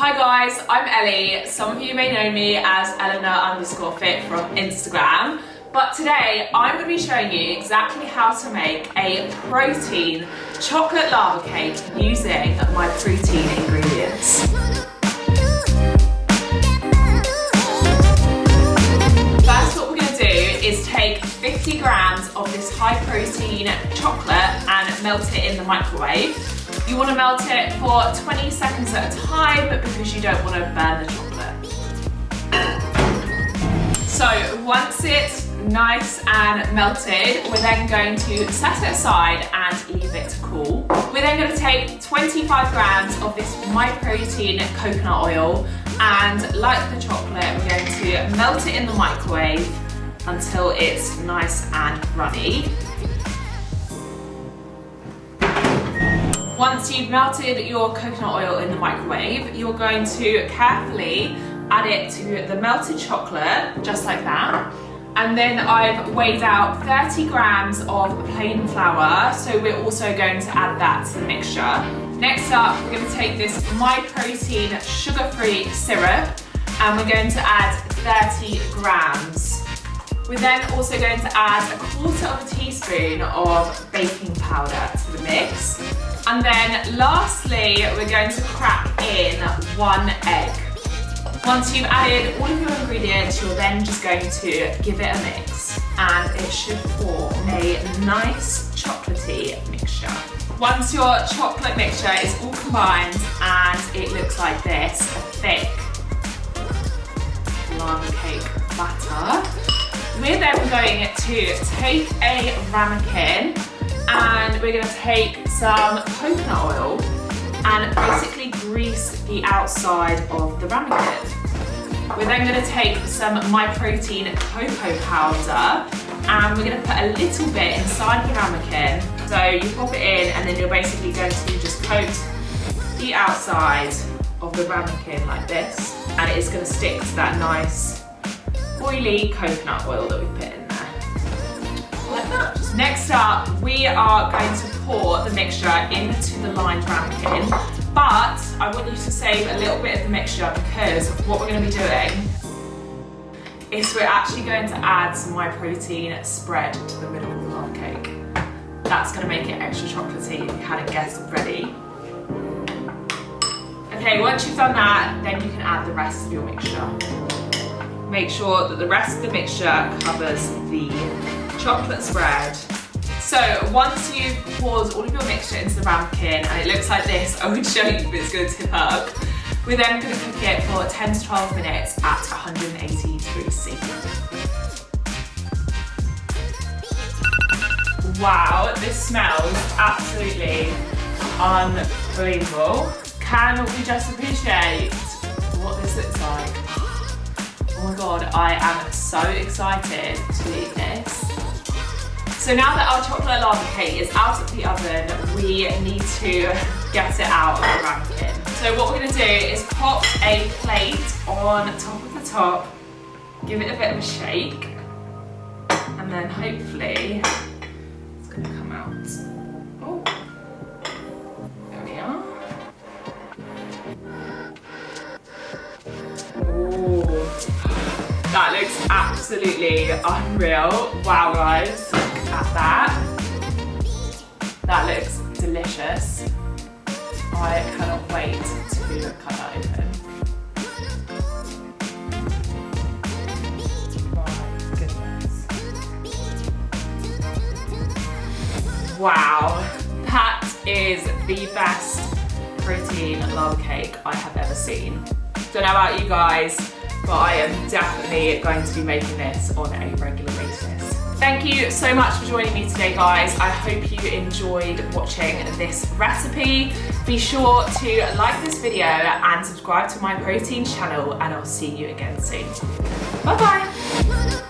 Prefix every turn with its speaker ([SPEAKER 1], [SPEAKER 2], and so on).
[SPEAKER 1] Hi guys, I'm Ellie. Some of you may know me as Eleanor_fit from Instagram, but today I'm going to be showing you exactly how to make a protein chocolate lava cake using MYPROTIEN ingredients. First, what we're going to do is take 50 grams of this high protein chocolate and melt it in the microwave. You want to melt it for 20 seconds at a time because you don't want to burn the chocolate. So once it's nice and melted, we're then going to set it aside and leave it to cool. We're then going to take 25 grams of this MYPROTIEN coconut oil and, like the chocolate, we're going to melt it in the microwave until it's nice and runny. Once you've melted your coconut oil in the microwave, you're going to carefully add it to the melted chocolate, just like that. And then I've weighed out 30 grams of plain flour, so we're also going to add that to the mixture. Next up, we're going to take this MYPROTIEN sugar-free syrup, and we're going to add 30 grams. We're then also going to add 1/4 of a teaspoon of baking powder to the mix. And then lastly, we're going to crack in 1 egg. Once you've added all of your ingredients, you're then just going to give it a mix, and it should form a nice chocolatey mixture. Once your chocolate mixture is all combined and it looks like this, a thick lava cake batter, we're then going to take a ramekin and we're going to take some coconut oil and basically grease the outside of the ramekin. We're then going to take some MYPROTIEN cocoa powder and we're going to put a little bit inside the ramekin. So you pop it in and then you're basically going to just coat the outside of the ramekin like this, and it is going to stick to that nice oily coconut oil that we put in there. Like that. Next up, we are going to pour the mixture into the lined ramekin, but I want you to save a little bit of the mixture because what we're going to be doing is we're actually going to add some MYPROTIEN spread to the middle of the lava cake. That's going to make it extra chocolatey if you hadn't guessed already. Okay, once you've done that, then you can add the rest of your mixture. Make sure that the rest of the mixture covers the chocolate spread. So once you've poured all of your mixture into the ramekin and it looks like this, I would show you, but it's going to tip up. We're then going to cook it for 10 to 12 minutes at 180 degrees C. Wow, this smells absolutely unbelievable. Can we just appreciate what this looks like? Oh my god, I am so excited to eat this. So now that our chocolate lava cake is out of the oven, we need to get it out of the ramekin. So what we're going to do is pop a plate on top of the top, give it a bit of a shake, and then hopefully it's going to come out. Oh, there we are. That looks absolutely unreal. Wow guys, look at that. That looks delicious. I cannot wait to cut that open. My goodness. Wow, that is the best protein lava cake I have ever seen. Don't know about you guys, but I am definitely going to be making this on a regular basis. Thank you so much for joining me today, guys. I hope you enjoyed watching this recipe. Be sure to like this video and subscribe to MYPROTIEN channel, and I'll see you again soon. Bye bye.